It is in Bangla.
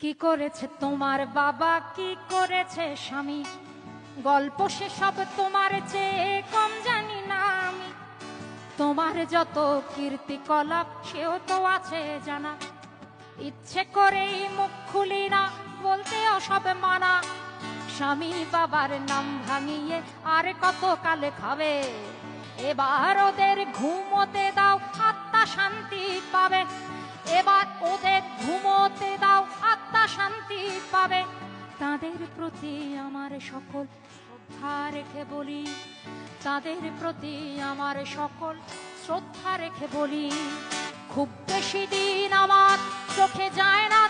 কি করেছে তোমার বাবা, কি করেছে স্বামী, গল্প সে সব তোমার চেয়ে কম জানি না আমি। তোমার যত কীর্তিকলাপ সেও তো আছে জানা, ইচ্ছে করেই মুখ খুলি না, বলতেও সব মানা। স্বামী বাবার নাম ভাঙিয়ে আর কত কালে খাবে, এবার ওদের ঘুমোতে দাও, আত্মা শান্তি পাবে। এবার ওদের ঘুমোতে দাও, আত্মা শান্তি পাবে। তাদের প্রতি আমার সকল শ্রদ্ধা রেখে বলি, তাদের প্রতি আমার সকল শ্রদ্ধা রেখে বলি, খুব বেশি দিন আমার চোখে যায় না